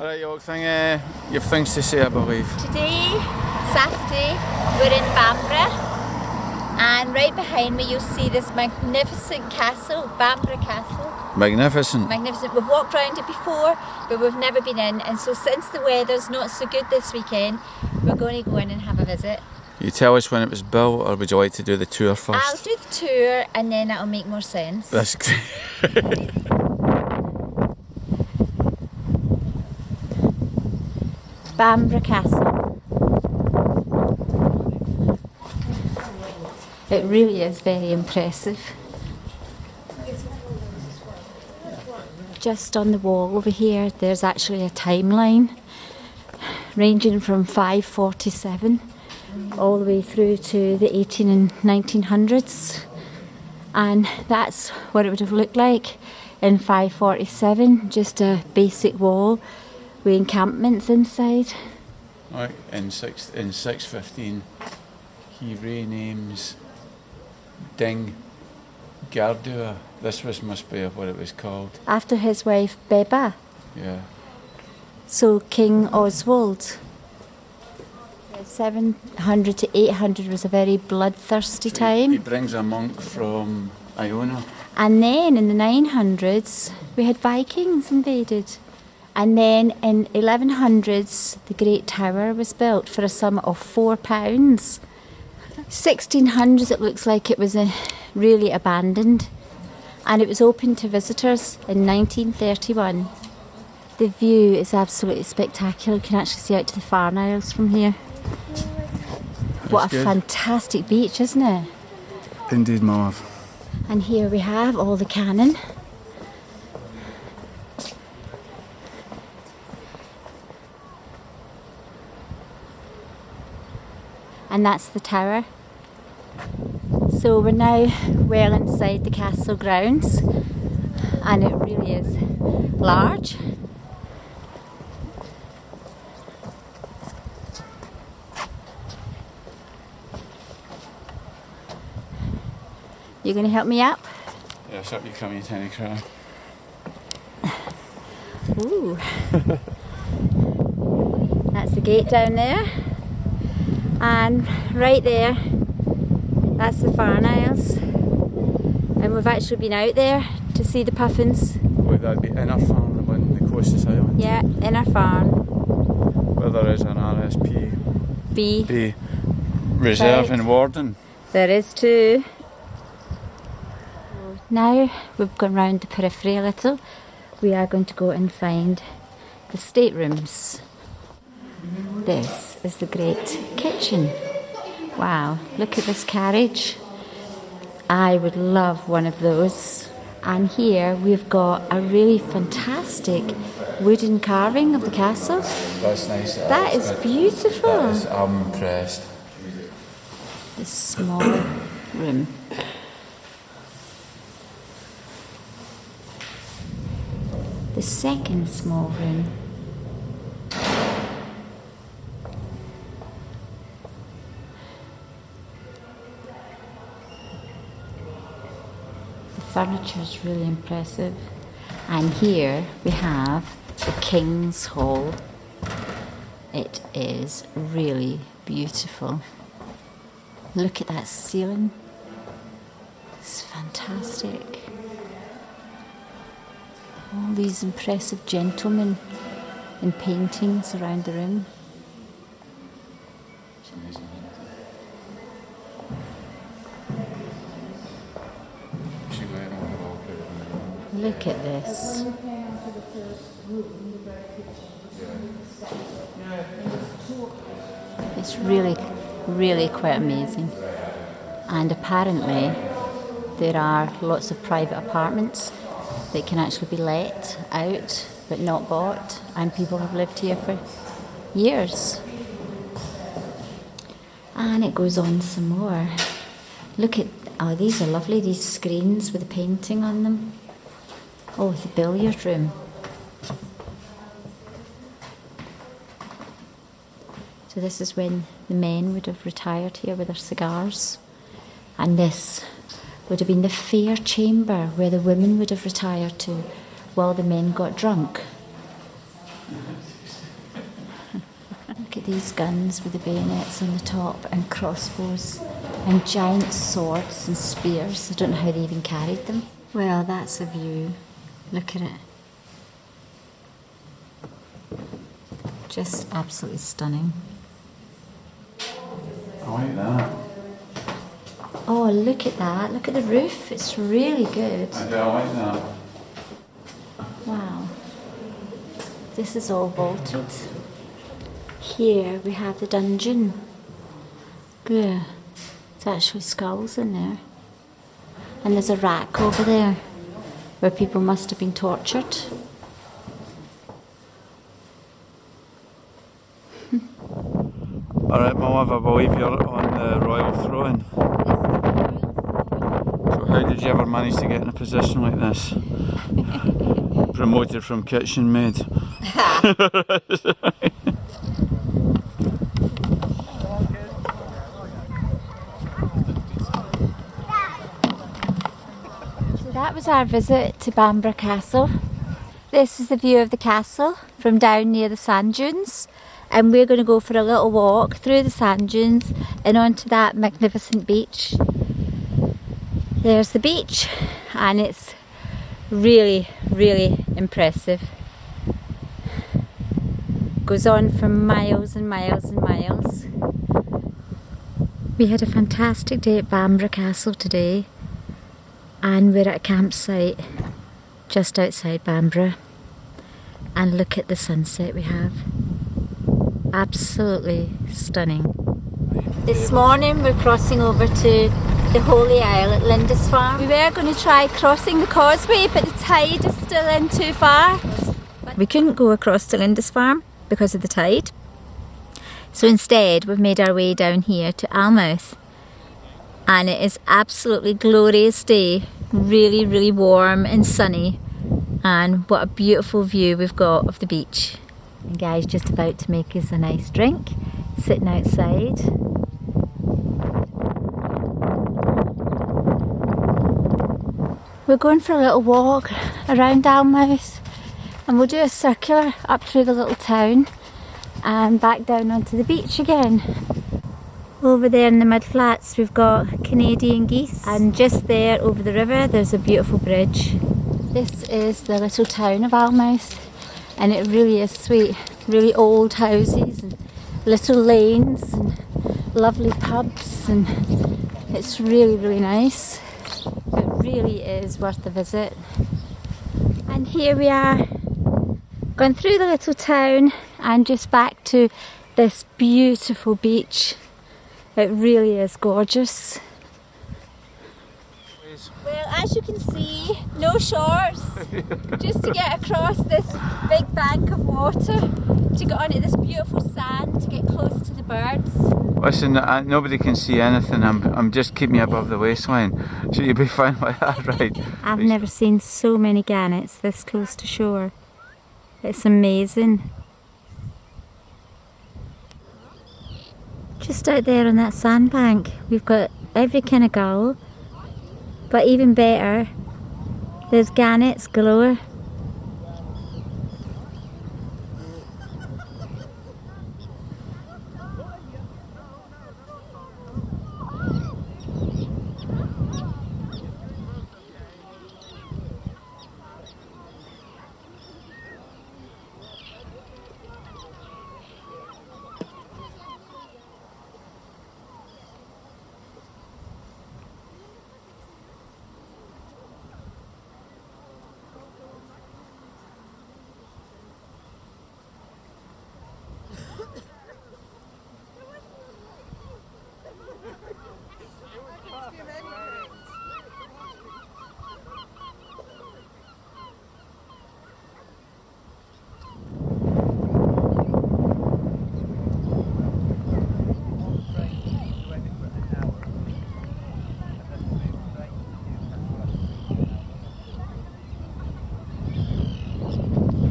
Alright, York, you've things to say, I believe. Today, Saturday, we're in Bamburgh, and right behind me you'll see this magnificent castle, Bamburgh Castle. Magnificent. Magnificent. We've walked around it before, but we've never been in, and so since the weather's not so good this weekend, we're going to go in and have a visit. You tell us when it was built, or would you like to do the tour first? I'll do the tour and then that'll make more sense. That's great. Bamburgh Castle. It really is very impressive. Just on the wall over here there's actually a timeline ranging from 547 all the way through to the 18 and 1900s, and that's what it would have looked like in 547, just a basic wall with encampments inside. Right, in 615 he renames Ding Gardua. This must be what it was called. After his wife Beba. Yeah. So King Oswald. 700 to 800 was a very bloodthirsty time. He brings a monk from Iona. And then in the 900s we had Vikings invaded. And then in 1100s the Great Tower was built for a sum of £4. 1600s it looks like it was really abandoned, and it was open to visitors in 1931. The view is absolutely spectacular. You can actually see out to the Farn Isles from here. What a fantastic beach, isn't it? Indeed, my love. And here we have all the cannon. And that's the tower. So we're now well inside the castle grounds, and it really is large. You're going to help me up? Yes, up you come, you tiny crab. Ooh. That's the gate down there. And right there, that's the Farn Isles. And we've actually been out there to see the puffins. Would that be Inner Farn, the one on the coast of Island? Yeah, Inner Farn. Where there is an RSP B reserve Right. in Warden. There is too. Now we've gone round the periphery a little. We are going to go and find the staterooms. This is the great kitchen. Wow, look at this carriage. I would love one of those. And here we've got a really fantastic wooden carving of the castle. That's nice. That is beautiful. I'm impressed. This small room. The second small room. The furniture is really impressive. And here we have the King's Hall. It is really beautiful. Look at that ceiling. It's fantastic. All these impressive gentlemen in paintings around the room. It's amazing. Look at this. It's really, really quite amazing. And apparently there are lots of private apartments that can actually be let out but not bought, and people have lived here for years. And it goes on some more. Look at, oh, these are lovely, these screens with the painting on them. Oh, the billiard room. So this is when the men would have retired here with their cigars. And this would have been the fair chamber where the women would have retired to while the men got drunk. these guns with the bayonets on the top and crossbows and giant swords and spears. I don't know how they even carried them. Well, that's a view. Look at it. Just absolutely stunning. I like that. Oh, look at that. Look at the roof. It's really good. I do like that. Wow. This is all vaulted. Here we have the dungeon. Yeah. There's actually skulls in there. And there's a rack over there where people must have been tortured. Alright, my love, I believe you're on the royal throne. So how did you ever manage to get in a position like this? Promoted from kitchen maid. That was our visit to Bamburgh Castle. This is the view of the castle from down near the sand dunes, and we're going to go for a little walk through the sand dunes and onto that magnificent beach. There's the beach, and it's really, really impressive. Goes on for miles and miles and miles. We had a fantastic day at Bamburgh Castle today. And we're at a campsite just outside Bamburgh, and look at the sunset we have. Absolutely stunning. This morning we're crossing over to the Holy Isle at Lindisfarne. We were going to try crossing the causeway, but the tide is still in too far. We couldn't go across to Lindisfarne because of the tide. So instead we've made our way down here to Almouth. And it is absolutely glorious day, really, really warm and sunny, and what a beautiful view we've got of the beach. And Guy's just about to make us a nice drink, sitting outside. We're going for a little walk around Almouth, and we'll do a circular up through the little town and back down onto the beach again. Over there in the mudflats we've got Canadian geese, and just there over the river there's a beautiful bridge. This is the little town of Alnmouth, and it really is sweet. Really old houses and little lanes and lovely pubs, and it's really, really nice. It really is worth a visit. And here we are, going through the little town and just back to this beautiful beach. It really is gorgeous. Well, as you can see, no shorts. Just to get across this big bank of water, to get onto this beautiful sand, to get close to the birds. Listen, nobody can see anything. I'm just keeping you above the waistline, so you'll be fine like that, right? I've never seen so many gannets this close to shore. It's amazing. Just out there on that sandbank, we've got every kind of gull, but even better, there's gannets galore.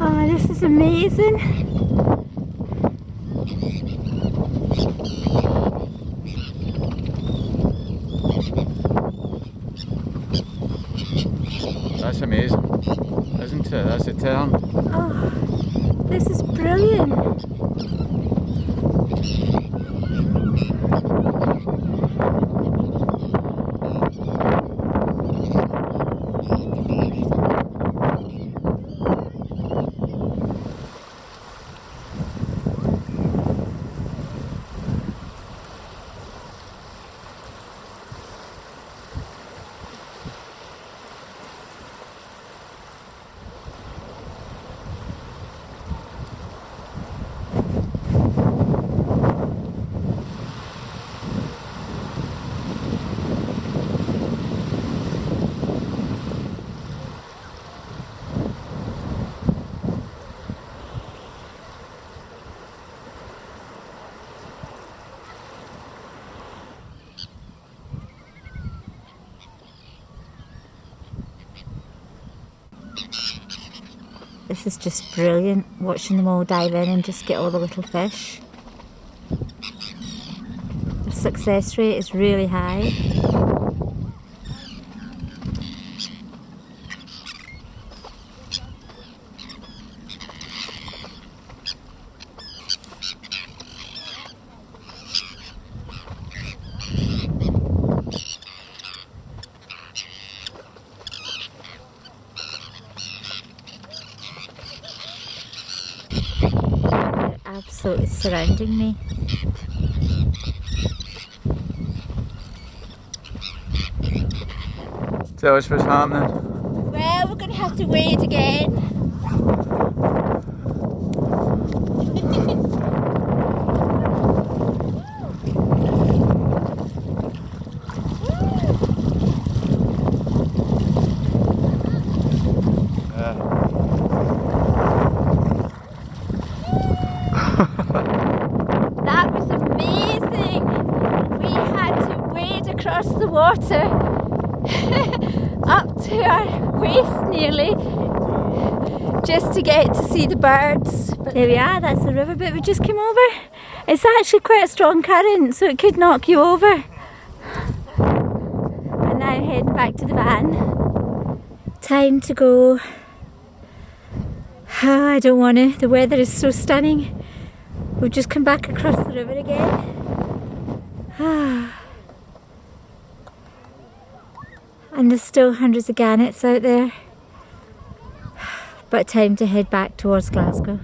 Oh, this is amazing. That's amazing, isn't it? That's a turn. Oh, this is brilliant. This is just brilliant, watching them all dive in and just get all the little fish. The success rate is really high. Absolutely surrounding me. Tell us what's happening. Well, we're going to have to wait again. That was amazing. We had to wade across the water up to our waist nearly just to get to see the birds. But there we are, that's the river bit we just came over. It's actually quite a strong current, so it could knock you over. And now heading back to the van. Time to go. Oh, I don't want to. The weather is so stunning. We've just come back across the river again. And there's still hundreds of gannets out there. But time to head back towards Glasgow.